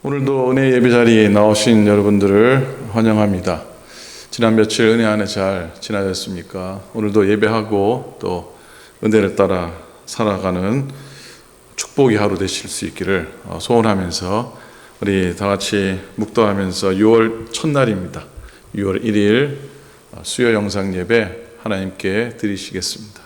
오늘도 은혜 예배 자리에 나오신 여러분들을 환영합니다. 지난 며칠 은혜 안에 잘 지나셨습니까? 오늘도 예배하고 또 은혜를 따라 살아가는 축복의 하루 되실 수 있기를 소원하면서 우리 다 같이 묵도하면서 6월 첫날입니다. 6월 1일 수요 영상 예배 하나님께 드리시겠습니다.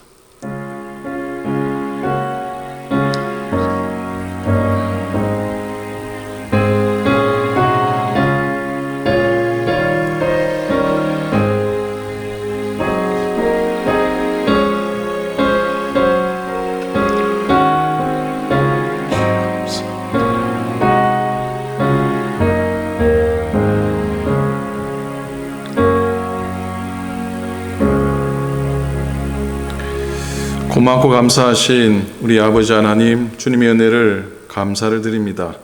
고맙고 감사하신 우리 아버지 하나님, 주님의 은혜를 감사를 드립니다.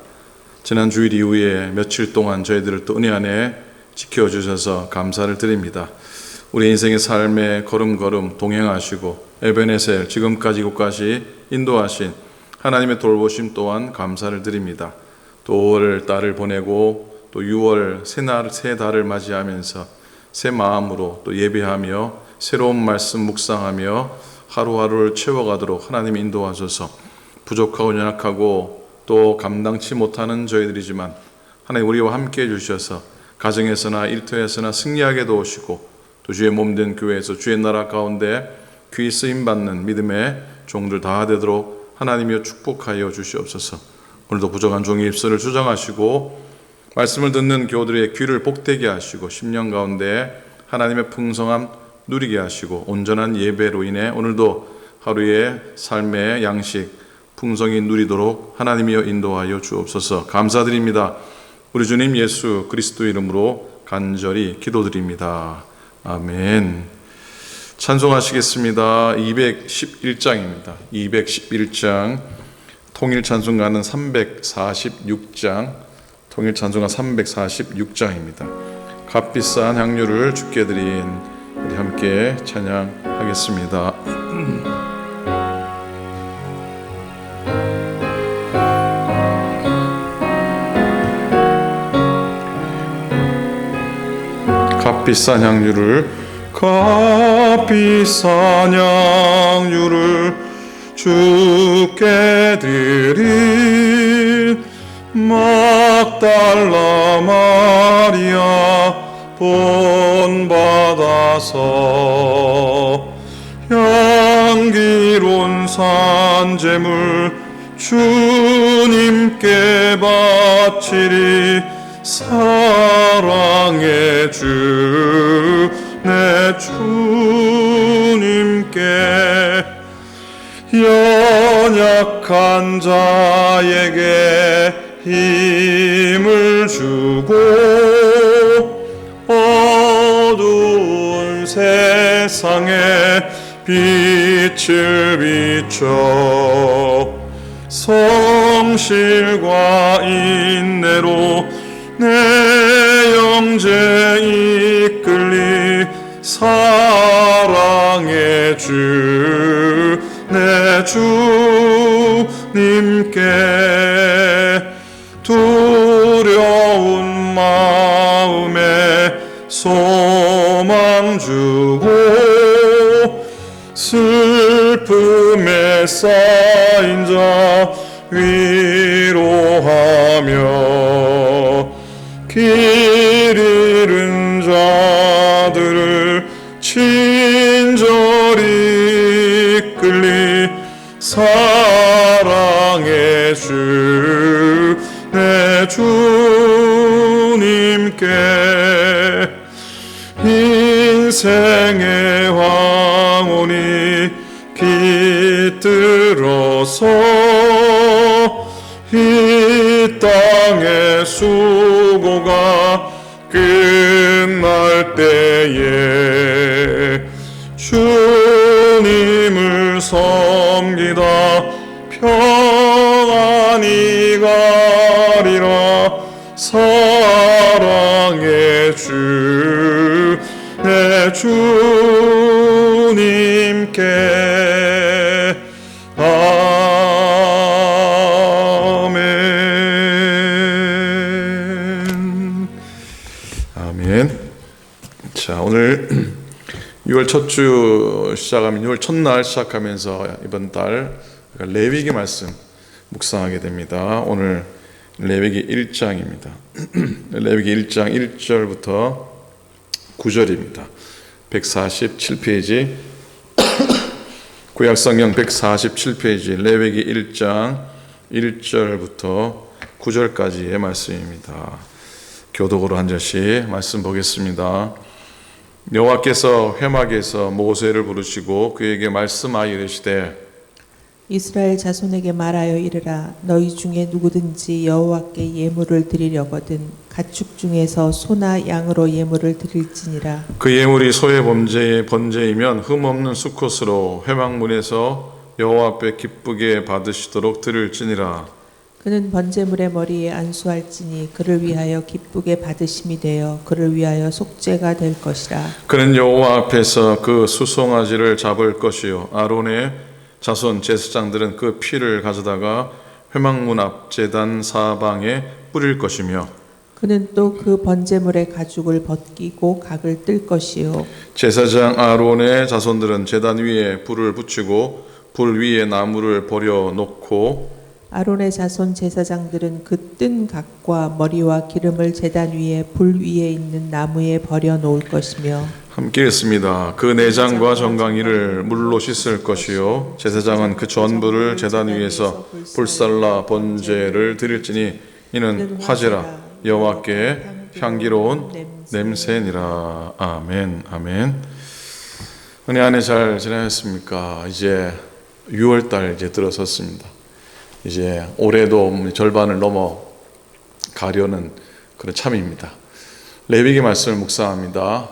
지난 주일 이후에 며칠 동안 저희들을 또 은혜 안에 지켜주셔서 감사를 드립니다. 우리 인생의 삶에 걸음걸음 동행하시고 에베네셀 지금까지 이곳까지 인도하신 하나님의 돌보심 또한 감사를 드립니다. 또 5월 달을 보내고 또 6월 새 달을 맞이하면서 새 마음으로 또 예배하며 새로운 말씀 묵상하며 하루하루를 채워가도록 하나님이 인도하셔서 부족하고 연약하고 또 감당치 못하는 저희들이지만 하나님 우리와 함께 해주셔서 가정에서나 일터에서나 승리하게 도우시고 또 주의 몸된 교회에서 주의 나라 가운데 귀히 쓰임받는 믿음의 종들 다 되도록 하나님이여 축복하여 주시옵소서. 오늘도 부족한 종의 입술을 주장하시고 말씀을 듣는 교우들의 귀를 복되게 하시고 심령 가운데 하나님의 풍성함 누리게 하시고 온전한 예배로 인해 오늘도 하루의 삶의 양식 풍성히 누리도록 하나님이여 인도하여 주옵소서. 감사드립니다. 우리 주님 예수 그리스도 이름으로 간절히 기도드립니다. 아멘. 찬송하시겠습니다. 211장입니다. 211장 통일 찬송가는 346장 통일 찬송가 346장입니다. 값비싼 향유를 주께 드린 우리 함께 찬양하겠습니다. 값비싼 향유를 주께 드린 막달라 마리아 본받아서 향기로운 산제물 주님께 바치리. 사랑의 주 내 주님께 연약한 자에게 힘을 주고 어두운 세상에 빛을 비춰 성실과 인내로 내 영제 이끌리. 사랑의 주 내 주님께 두려운 마음에 소망 주고 슬픔에 쌓인 자 위로하며 길 잃은 자들을 친절히 이끌리. 사랑의 주 내 주님께 인생의 황혼이 깃들어서 이 땅의 수고가 끝날 때에 주님을 섬기다 평안히 가리라. 사랑의 주 내 주님께 아멘. 아멘. 자, 오늘 6월 첫 주 시작하면 6월 첫날 시작하면서 이번 달 레위기 말씀 묵상하게 됩니다. 오늘 레위기 1장입니다. 레위기 1장 1절부터 9절입니다. 147페이지 구약성경 147페이지 레위기 1장 1절부터 9절까지의 말씀입니다. 교독으로 한 절씩 말씀 보겠습니다. 여호와께서 회막에서 모세를 부르시고 그에게 말씀하여 이르시되 이스라엘 자손에게 말하여 이르라. 너희 중에 누구든지 여호와께 예물을 드리려거든 가축 중에서 소나 양으로 예물을 드릴지니라. 그 예물이 소의 번제이면 흠없는 수컷으로 회막문에서 여호와 앞에 기쁘게 받으시도록 드릴지니라. 그는 번제물의 머리에 안수할지니 그를 위하여 기쁘게 받으심이 되어 그를 위하여 속죄가 될 것이라. 그는 여호와 앞에서 그 수송아지를 잡을 것이요 아론의 자손 제사장들은 그 피를 가져다가 회막문 앞 제단 사방에 뿌릴 것이며 그는 또 그 번제물의 가죽을 벗기고 각을 뜰 것이요 제사장 아론의 자손들은 제단 위에 불을 붙이고 불 위에 나무를 버려 놓고 아론의 자손 제사장들은 그 뜬 각과 머리와 기름을 제단 위에 불 위에 있는 나무에 버려 놓을 것이며 함께 읽습니다. 그 내장과 정강이를 물로 씻을 것이요 제사장은 그 전부를 제단 위에서 불살라 번제를 드릴지니 이는 화제라 여호와께 향기로운 냄새니라. 아멘. 아멘. 은혜 안에 잘 지내셨습니까? 이제 6월달 이제 들어섰습니다. 이제 올해도 절반을 넘어 가려는 그런 참입니다. 레위기 말씀을 묵상합니다.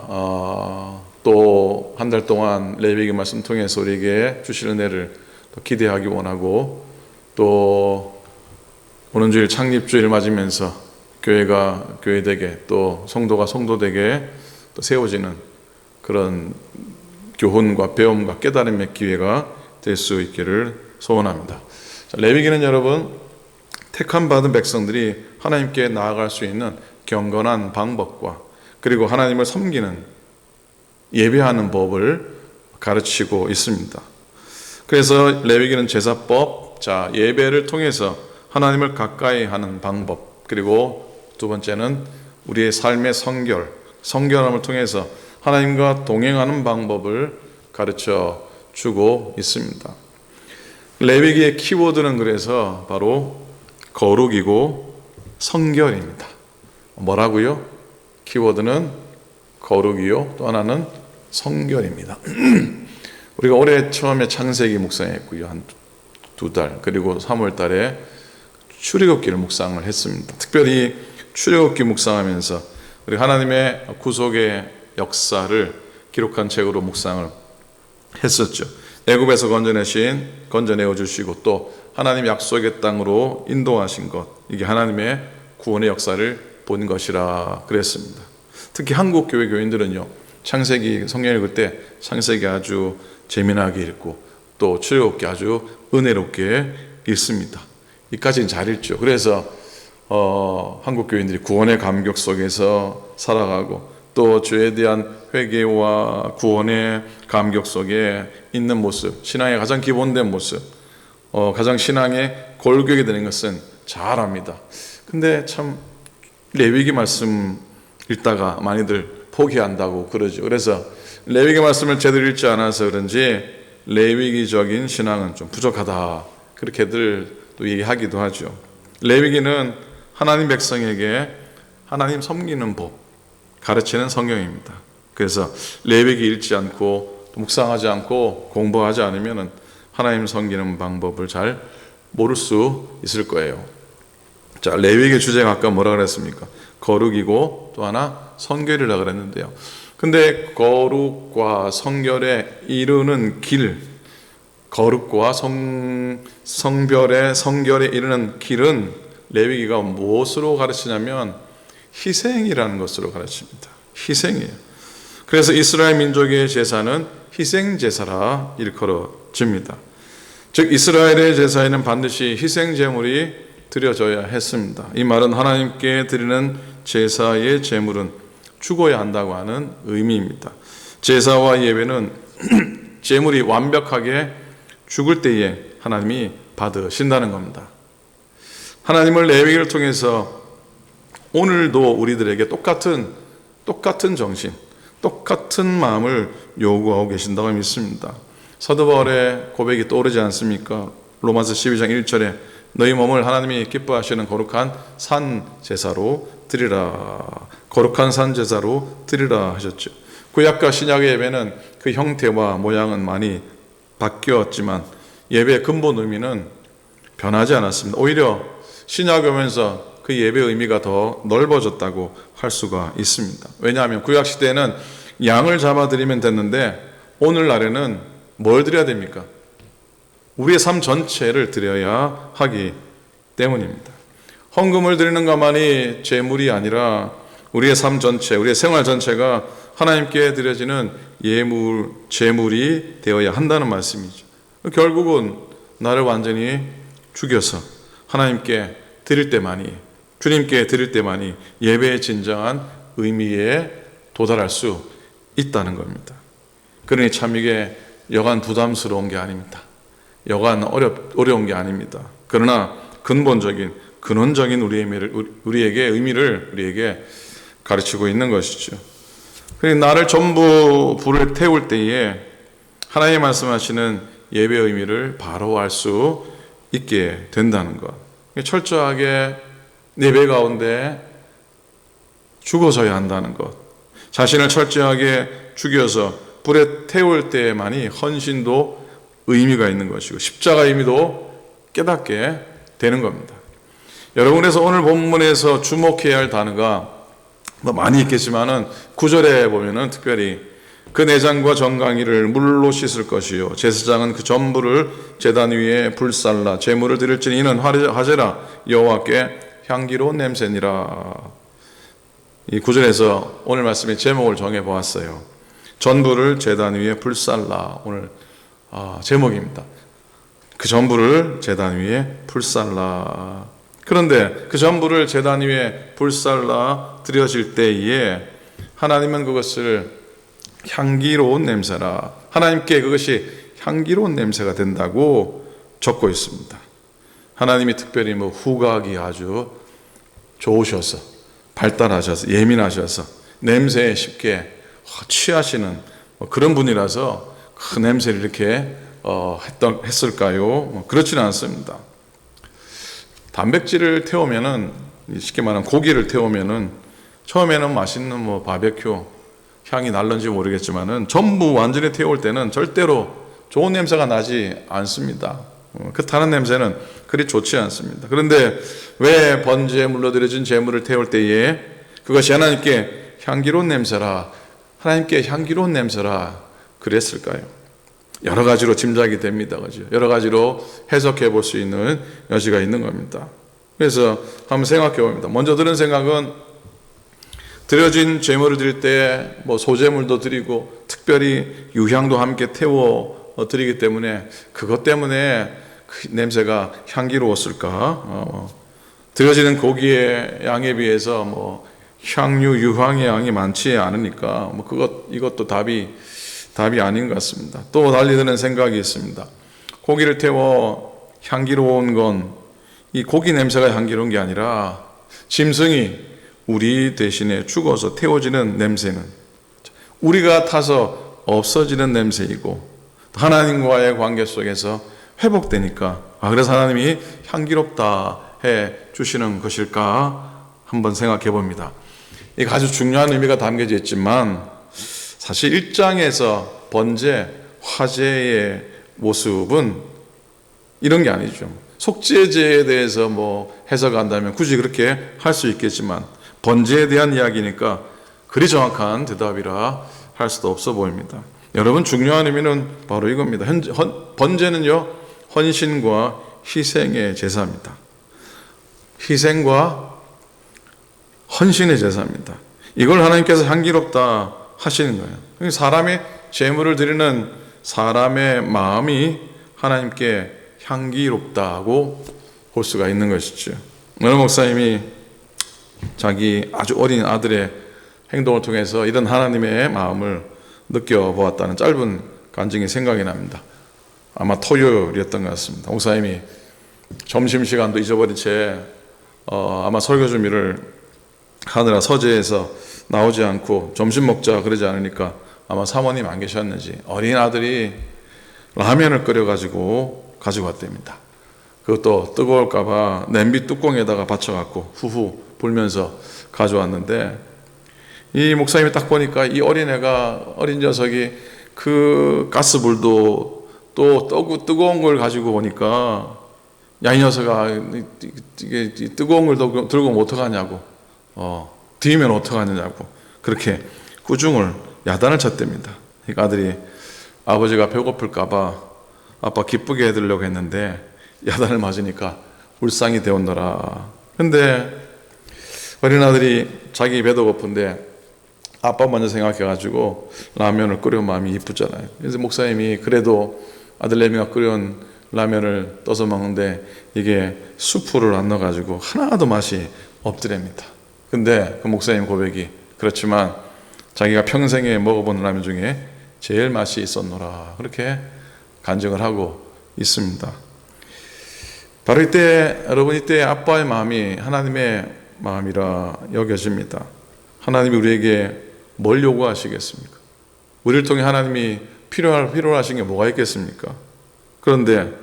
또 한 달 동안 레위기 말씀 통해서 우리에게 주실 은혜를 또 기대하기 원하고 또 오는 주일 창립주일 맞으면서 교회가 교회되게 또 성도가 성도되게 또 세워지는 그런 교훈과 배움과 깨달음의 기회가 될 수 있기를 소원합니다. 레위기는 여러분 택함 받은 백성들이 하나님께 나아갈 수 있는 경건한 방법과 그리고 하나님을 섬기는 예배하는 법을 가르치고 있습니다. 그래서 레위기는 제사법, 예배를 통해서 하나님을 가까이 하는 방법, 그리고 두 번째는 우리의 삶의 성결함을 통해서 하나님과 동행하는 방법을 가르쳐 주고 있습니다. 레위기의 키워드는 그래서 바로 거룩이고 성결입니다. 뭐라고요? 키워드는 거룩이요, 또 하나는 성결입니다. 우리가 올해 처음에 창세기 묵상했고요, 한 두 달, 그리고 3월 달에 출애굽기를 묵상을 했습니다. 특별히 출애굽기 묵상하면서 우리 하나님의 구속의 역사를 기록한 책으로 묵상을 했었죠. 애굽에서 건져내어 주시고 또 하나님 약속의 땅으로 인도하신 것, 이게 하나님의 구원의 역사를 본 것이라 그랬습니다. 특히 한국 교회 교인들은요, 창세기 성경 읽을 때 창세기 아주 재미나게 읽고 또 출애굽기 아주 은혜롭게 읽습니다. 이까지는 잘 읽죠. 그래서 한국 교인들이 구원의 감격 속에서 살아가고 또 죄에 대한 회개와 구원의 감격 속에 있는 모습, 신앙의 가장 기본된 모습, 가장 신앙의 골격이 되는 것은 잘 압니다. 근데 참 레위기 말씀 읽다가 많이들 포기한다고 그러죠. 그래서 레위기 말씀을 제대로 읽지 않아서 그런지 레위기적인 신앙은 좀 부족하다, 그렇게들 또 얘기하기도 하죠. 레위기는 하나님 백성에게 하나님 섬기는 법 가르치는 성경입니다. 그래서 레위기 읽지 않고 묵상하지 않고 공부하지 않으면 하나님 섬기는 방법을 잘 모를 수 있을 거예요. 자, 레위기 주제가 아까 뭐라 그랬습니까? 거룩이고 또 하나 성결이라고 그랬는데요. 근데 거룩과 성결에 이르는 길, 거룩과 성결에 이르는 길은 레위기가 무엇으로 가르치냐면 희생이라는 것으로 가르칩니다. 희생이에요. 그래서 이스라엘 민족의 제사는 희생 제사라 일컬어집니다. 즉 이스라엘의 제사에는 반드시 희생 제물이 드려져야 했습니다. 이 말은 하나님께 드리는 제사의 제물은 죽어야 한다고 하는 의미입니다. 제사와 예배는 제물이 완벽하게 죽을 때에 하나님이 받으신다는 겁니다. 하나님을 레위기를 통해서 오늘도 우리들에게 똑같은 정신, 똑같은 마음을 요구하고 계신다고 믿습니다. 사도 바울의 고백이 떠오르지 않습니까? 로마서 12장 1절에 너희 몸을 하나님이 기뻐하시는 거룩한 산 제사로 드리라. 거룩한 산 제사로 드리라 하셨죠. 구약과 신약의 예배는 그 형태와 모양은 많이 바뀌었지만 예배의 근본 의미는 변하지 않았습니다. 오히려 신약이 오면서 그 예배의 의미가 더 넓어졌다고 할 수가 있습니다. 왜냐하면 구약 시대에는 양을 잡아드리면 됐는데 오늘날에는 뭘 드려야 됩니까? 우리의 삶 전체를 드려야 하기 때문입니다. 헌금을 드리는 것만이 제물이 아니라 우리의 삶 전체, 우리의 생활 전체가 하나님께 드려지는 제물이 되어야 한다는 말씀이죠. 결국은 나를 완전히 죽여서 하나님께 드릴 때만이, 주님께 드릴 때만이 예배의 진정한 의미에 도달할 수 있다는 겁니다. 그러니 참 이게 여간 부담스러운 게 아닙니다. 여간 어려운 게 아닙니다. 그러나 근본적인, 근원적인 우리에게 의미를 우리에게 가르치고 있는 것이죠. 그러니 나를 전부 불을 태울 때에 하나님 말씀하시는 예배의 의미를 바로 알 수 있게 된다는 것. 철저하게 예배 가운데 죽어서야 한다는 것. 자신을 철저하게 죽여서 불에 태울 때만이 헌신도 의미가 있는 것이고 십자가 의미도 깨닫게 되는 겁니다. 여러분, 그래서 오늘 본문에서 주목해야 할 단어가 많이 있겠지만은 9절에 보면은 특별히 그 내장과 정강이를 물로 씻을 것이요 제사장은 그 전부를 제단 위에 불살라 제물을 드릴지니 이는 화제라 여호와께 향기로운 냄새니라. 이 9절에서 오늘 말씀의 제목을 정해 보았어요. 전부를 제단 위에 불살라. 오늘 제목입니다. 그 전부를 제단 위에 불살라. 그런데 그 전부를 제단 위에 불살라 드려질 때에 하나님은 그것을 향기로운 냄새라, 하나님께 그것이 향기로운 냄새가 된다고 적고 있습니다. 하나님이 특별히 후각이 아주 좋으셔서, 발달하셔서, 예민하셔서 냄새에 쉽게 취하시는 그런 분이라서 그 냄새를 이렇게 했을까요? 그렇지는 않습니다. 단백질을 태우면은, 쉽게 말하면 고기를 태우면은 처음에는 맛있는 바베큐 향이 날는지 모르겠지만은 전부 완전히 태울 때는 절대로 좋은 냄새가 나지 않습니다. 그 타는 냄새는 그리 좋지 않습니다. 그런데 왜 번제에 물러드려진 제물을 태울 때에 그것이 하나님께 향기로운 냄새라, 하나님께 향기로운 냄새라 그랬을까요? 여러 가지로 짐작이 됩니다. 그죠? 여러 가지로 해석해 볼 수 있는 여지가 있는 겁니다. 그래서 한번 생각해 봅니다. 먼저 드는 생각은 드려진 제물을 드릴 때 소제물도 드리고 특별히 유향도 함께 태워 드리기 때문에 그것 때문에 그 냄새가 향기로웠을까? 드려지는 고기의 양에 비해서 향유, 유황의 양이 많지 않으니까 이것도 답이 아닌 것 같습니다. 또 달리 드는 생각이 있습니다. 고기를 태워 향기로운 건 이 고기 냄새가 향기로운 게 아니라 짐승이 우리 대신에 죽어서 태워지는 냄새는 우리가 타서 없어지는 냄새이고 하나님과의 관계 속에서 회복되니까 그래서 하나님이 향기롭다 해 주시는 것일까 한번 생각해 봅니다. 이게 아주 중요한 의미가 담겨져 있지만 사실 1장에서 번제, 화제의 모습은 이런 게 아니죠. 속죄제에 대해서 해석한다면 굳이 그렇게 할 수 있겠지만 번제에 대한 이야기니까 그리 정확한 대답이라 할 수도 없어 보입니다. 여러분, 중요한 의미는 바로 이겁니다. 번제는요, 헌신과 희생의 제사입니다. 희생과 헌신의 제사입니다. 이걸 하나님께서 향기롭다 하시는 거예요. 사람의 제물을 드리는 사람의 마음이 하나님께 향기롭다고 볼 수가 있는 것이죠. 어느 목사님이 자기 아주 어린 아들의 행동을 통해서 이런 하나님의 마음을 느껴보았다는 짧은 간증이 생각이 납니다. 아마 토요일이었던 것 같습니다. 목사님이 점심시간도 잊어버린 채 아마 설교 준비를 하느라 서재에서 나오지 않고 점심 먹자 그러지 않으니까 아마 사모님 안 계셨는지 어린 아들이 라면을 끓여가지고 가지고 왔답니다. 그것도 뜨거울까봐 냄비 뚜껑에다가 받쳐갖고 후후 불면서 가져왔는데, 이 목사님이 딱 보니까 이 어린 녀석이 그 가스불도 또 뜨거운 걸 가지고 오니까, 야, 이 녀석아, 이게 뜨거운 걸 들고 오면 어떡하냐고, 뒤면 어떡하느냐고, 그렇게 꾸중을, 야단을 쳤답니다. 그러니까 아들이 아버지가 배고플까봐 아빠 기쁘게 해드리려고 했는데 야단을 맞으니까 울상이 되었노라. 근데 어린 아들이 자기 배도 고픈데 아빠 먼저 생각해가지고 라면을 끓여온 마음이 이쁘잖아요. 그래서 목사님이 그래도 아들 내미가 끓여온 라면을 떠서 먹는데 이게 수프를 안 넣어가지고 하나도 맛이 없더랍니다. 근데 그 목사님 고백이, 그렇지만 자기가 평생에 먹어본 라면 중에 제일 맛이 있었노라, 그렇게 간증을 하고 있습니다. 바로 이때, 여러분, 이때 아빠의 마음이 하나님의 마음이라 여겨집니다. 하나님이 우리에게 뭘 요구하시겠습니까? 우리를 통해 하나님이 필요하신 게 뭐가 있겠습니까? 그런데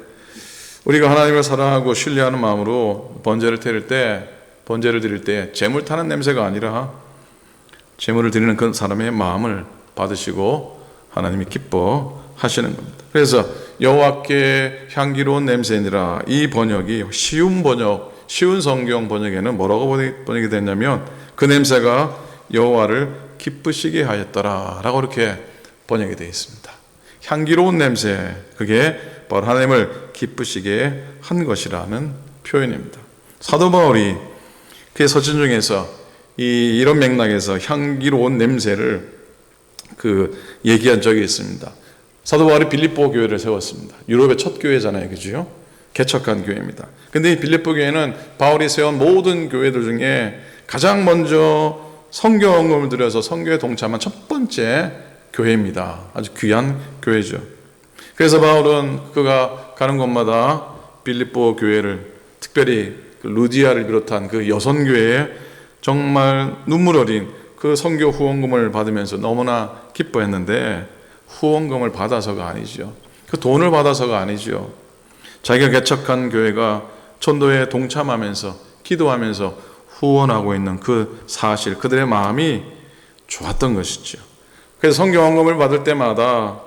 우리가 하나님을 사랑하고 신뢰하는 마음으로 번제를 드릴 때 제물 타는 냄새가 아니라 제물을 드리는 그 사람의 마음을 받으시고 하나님이 기뻐하시는 겁니다. 그래서 여호와께 향기로운 냄새니라, 이 번역이 쉬운 성경 번역에는 뭐라고 번역이 됐냐면 그 냄새가 여호와를 기쁘시게 하였더라 라고 이렇게 번역이 되어 있습니다. 향기로운 냄새, 그게 바로 하나님을 기쁘시게 한 것이라는 표현입니다. 사도 바울이 그의 서신 중에서 이런 맥락에서 향기로운 냄새를 얘기한 적이 있습니다. 사도 바울이 빌립보 교회를 세웠습니다. 유럽의 첫 교회잖아요, 그죠? 개척한 교회입니다. 근데 이 빌립보 교회는 바울이 세운 모든 교회들 중에 가장 먼저 성경을 들여서 성교에 동참한 첫 번째 교회입니다. 아주 귀한 교회죠. 그래서 바울은 그가 가는 곳마다 빌립보 교회를, 특별히 루디아를 비롯한 그 여선교회에 정말 눈물 어린 그 선교 후원금을 받으면서 너무나 기뻐했는데, 후원금을 받아서가 아니죠. 그 돈을 받아서가 아니죠. 자기가 개척한 교회가 전도에 동참하면서 기도하면서 후원하고 있는 그 사실, 그들의 마음이 좋았던 것이죠. 그래서 선교 헌금을 받을 때마다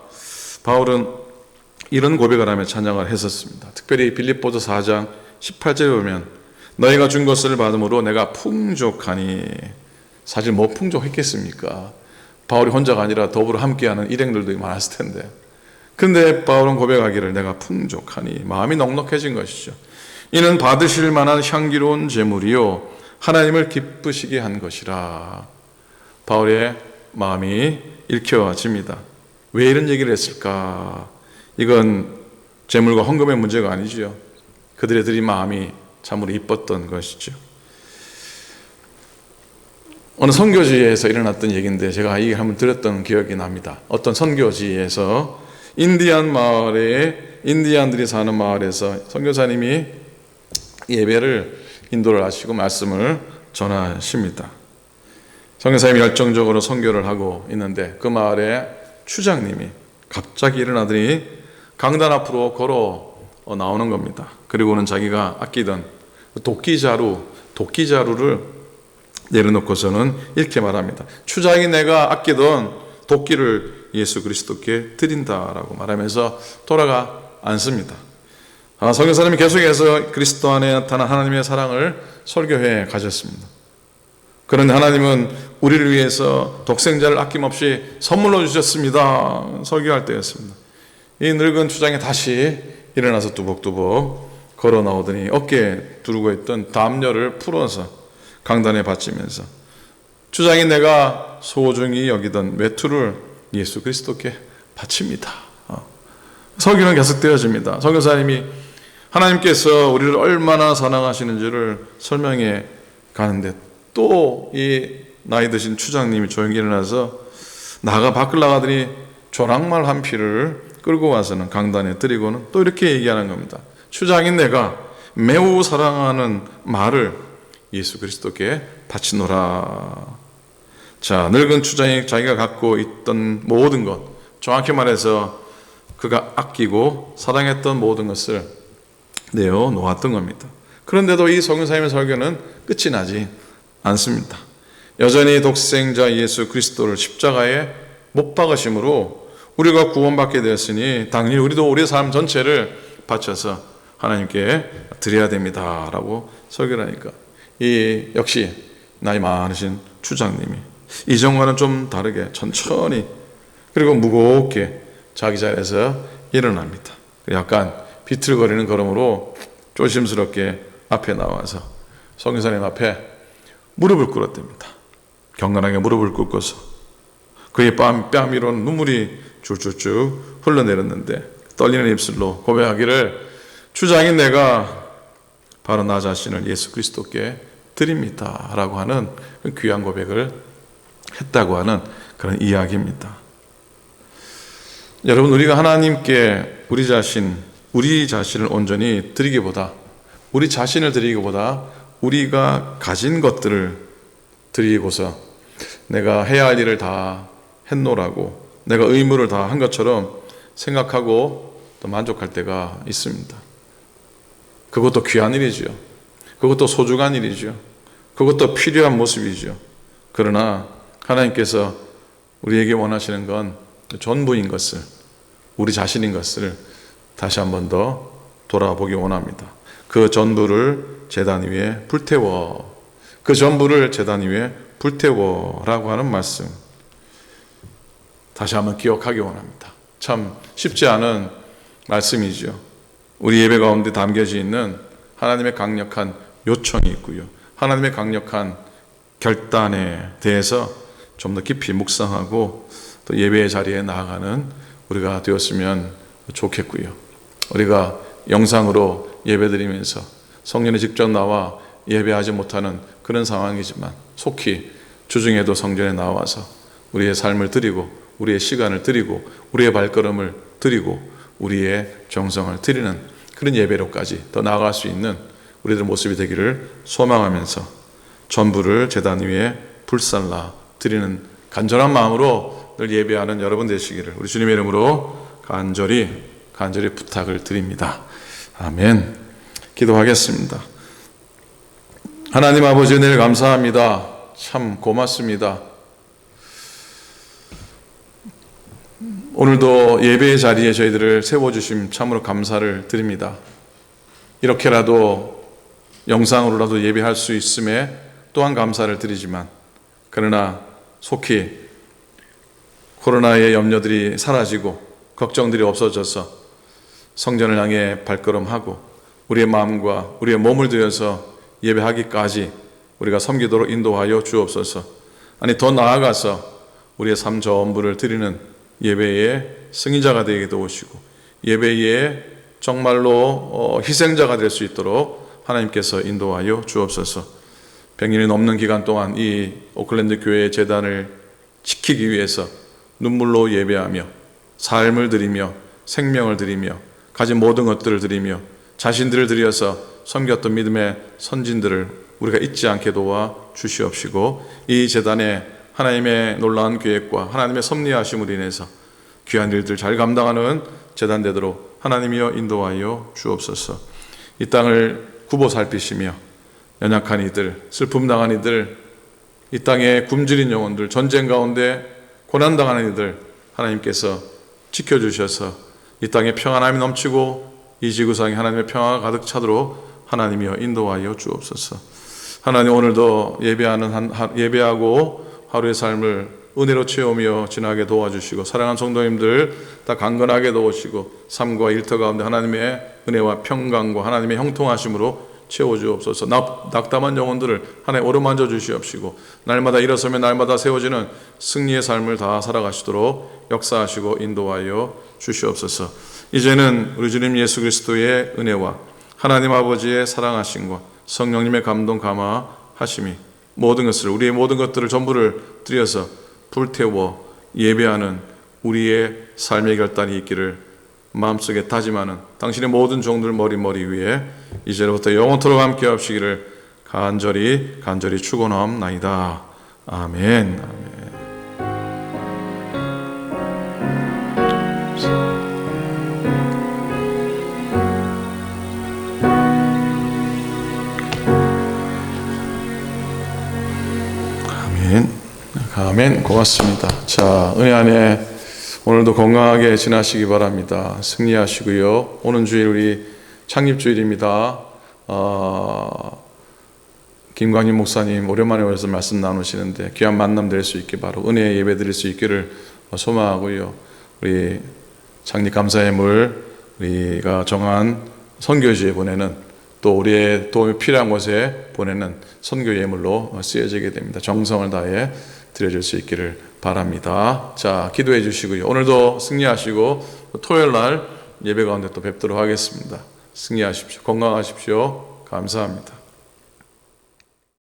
바울은 이런 고백을 하며 찬양을 했었습니다. 특별히 빌립보서 4장 18절에 보면 너희가 준 것을 받음으로 내가 풍족하니. 사실 뭐 풍족했겠습니까? 바울이 혼자가 아니라 더불어 함께하는 일행들도 많았을 텐데. 근데 바울은 고백하기를 내가 풍족하니, 마음이 넉넉해진 것이죠. 이는 받으실 만한 향기로운 제물이요 하나님을 기쁘시게 한 것이라. 바울의 마음이 읽혀집니다. 왜 이런 얘기를 했을까? 이건 제물과 헌금의 문제가 아니죠. 그들의 드린 마음이 참으로 이뻤던 것이죠. 어느 선교지에서 일어났던 얘기인데 제가 이 얘기를 한번 들었던 기억이 납니다. 어떤 선교지에서 인디안 마을에, 인디안들이 사는 마을에서 선교사님이 예배를 인도를 하시고 말씀을 전하십니다. 선교사님이 열정적으로 선교를 하고 있는데 그 마을에 추장님이 갑자기 일어나더니 강단 앞으로 걸어 나오는 겁니다. 그리고는 자기가 아끼던 도끼자루를 내려놓고서는 이렇게 말합니다. 추장이 내가 아끼던 도끼를 예수 그리스도께 드린다라고 말하면서 돌아가 앉습니다. 선교사님이 계속해서 그리스도 안에 나타난 하나님의 사랑을 설교해 가셨습니다. 그런데 하나님은 우리를 위해서 독생자를 아낌없이 선물로 주셨습니다. 설교할 때였습니다. 이 늙은 추장이 다시 일어나서 뚜벅뚜벅 걸어 나오더니 어깨에 두르고 있던 담요를 풀어서 강단에 바치면서 추장이 내가 소중히 여기던 외투를 예수 그리스도께 바칩니다. 설교는 계속되어집니다. 선교사님이 하나님께서 우리를 얼마나 사랑하시는지를 설명해 가는데 또 이 나이 드신 추장님이 조용히 일어나서 밖을 나가더니 조랑말 한 피를 끌고 와서는 강단에 드리고는 또 이렇게 얘기하는 겁니다. 추장인 내가 매우 사랑하는 말을 예수 그리스도께 바치노라. 자, 늙은 추장이 자기가 갖고 있던 모든 것, 정확히 말해서 그가 아끼고 사랑했던 모든 것을 내어놓았던 겁니다. 그런데도 이 성경사님의 설교는 끝이 나지 않습니다. 여전히 독생자 예수 그리스도를 십자가에 못 박으심으로 우리가 구원받게 되었으니 당연히 우리도 우리의 삶 전체를 바쳐서 하나님께 드려야 됩니다 라고 설교를 하니까 역시 나이 많으신 추장님이 이전과는 좀 다르게 천천히 그리고 무겁게 자기 자리에서 일어납니다. 약간 비틀거리는 걸음으로 조심스럽게 앞에 나와서 성교사님 앞에 무릎을 꿇었답니다. 경건하게 무릎을 꿇고서 그의 뺨 위로 눈물이 줄줄쭉 흘러내렸는데 떨리는 입술로 고백하기를 주장인 내가 바로 나 자신을 예수 그리스도께 드립니다 라고 하는 귀한 고백을 했다고 하는 그런 이야기입니다. 여러분, 우리가 하나님께 우리 자신을 온전히 드리기보다 우리 자신을 드리기보다 우리가 가진 것들을 드리고서 내가 해야 할 일을 다 했노라고 내가 의무를 다 한 것처럼 생각하고 또 만족할 때가 있습니다. 그것도 귀한 일이죠. 그것도 소중한 일이죠. 그것도 필요한 모습이죠. 그러나 하나님께서 우리에게 원하시는 건 전부인 것을, 우리 자신인 것을 다시 한 번 더 돌아보기 원합니다. 그 전부를 제단 위에 불태워, 그 전부를 제단 위에 불태워라고 하는 말씀 다시 한번 기억하기 원합니다. 참 쉽지 않은 말씀이죠. 우리 예배 가운데 담겨져 있는 하나님의 강력한 요청이 있고요. 하나님의 강력한 결단에 대해서 좀 더 깊이 묵상하고 또 예배의 자리에 나아가는 우리가 되었으면 좋겠고요. 우리가 영상으로 예배드리면서 성전에 직접 나와 예배하지 못하는 그런 상황이지만 속히 주중에도 성전에 나와서 우리의 삶을 드리고 우리의 시간을 드리고 우리의 발걸음을 드리고 우리의 정성을 드리는 그런 예배로까지 더 나아갈 수 있는 우리들 모습이 되기를 소망하면서 전부를 제단 위에 불살라 드리는 간절한 마음으로 늘 예배하는 여러분 되시기를 우리 주님의 이름으로 간절히 부탁을 드립니다. 아멘. 기도하겠습니다. 하나님 아버지 은혜를 감사합니다. 참 고맙습니다. 오늘도 예배의 자리에 저희들을 세워주심 참으로 감사를 드립니다. 이렇게라도 영상으로라도 예배할 수 있음에 또한 감사를 드리지만 그러나 속히 코로나의 염려들이 사라지고 걱정들이 없어져서 성전을 향해 발걸음하고 우리의 마음과 우리의 몸을 들여서 예배하기까지 우리가 섬기도록 인도하여 주옵소서. 아니 더 나아가서 우리의 삶 전부를 드리는 예배의 승리자가 되게 도우시고 예배의 정말로 희생자가 될 수 있도록 하나님께서 인도하여 주옵소서. 100년이 넘는 기간 동안 이 오클랜드 교회의 제단을 지키기 위해서 눈물로 예배하며 삶을 드리며 생명을 드리며 가진 모든 것들을 드리며 자신들을 드려서 섬겼던 믿음의 선진들을 우리가 잊지 않게 도와 주시옵시고 이 제단에 하나님의 놀라운 계획과 하나님의 섭리하심으로 인해서 귀한 일들 잘 감당하는 제단 되도록 하나님이여 인도하여 주옵소서. 이 땅을 굽어 살피시며 연약한 이들, 슬픔 당한 이들, 이 땅에 굶주린 영혼들, 전쟁 가운데 고난당하는 이들 하나님께서 지켜주셔서 이 땅에 평안함이 넘치고 이 지구상에 하나님의 평화가 가득 차도록 하나님이여 인도하여 주옵소서. 하나님 오늘도 예배하고 하루의 삶을 은혜로 채우며 지나게 도와주시고 사랑하는 성도님들 다 강건하게 도우시고 삶과 일터 가운데 하나님의 은혜와 평강과 하나님의 형통하심으로 채워주옵소서. 낙담한 영혼들을 하나님 오르만져 주시옵시고 날마다 일어서며 날마다 세워지는 승리의 삶을 다 살아가시도록 역사하시고 인도하여 주시옵소서. 이제는 우리 주님 예수 그리스도의 은혜와 하나님 아버지의 사랑하심과 성령님의 감동 감화하심이 모든 것을, 우리의 모든 것들을 전부를 드려서 불태워 예배하는 우리의 삶의 결단이 있기를 마음속에 다짐하는 당신의 모든 종들 머리 위에 이제로부터 영원토록 함께 하시기를 간절히 축원하옵나이다. 아멘. 아멘. 고맙습니다. 자, 은혜 안에 오늘도 건강하게 지나시기 바랍니다. 승리하시고요. 오는 주일 우리 창립주일입니다. 김광림 목사님 오랜만에 오셔서 말씀 나누시는데 귀한 만남 될 수 있게 바로 은혜의 예배 드릴 수 있기를 소망하고요. 우리 창립감사예물 우리가 정한 선교지에 보내는 또 우리의 도움이 필요한 곳에 보내는 선교 예물로 쓰여지게 됩니다. 정성을 다해 드려줄 수 있기를 바랍니다. 자, 기도해 주시고요. 오늘도 승리하시고 토요일 날 예배 가운데 또 뵙도록 하겠습니다. 승리하십시오. 건강하십시오. 감사합니다.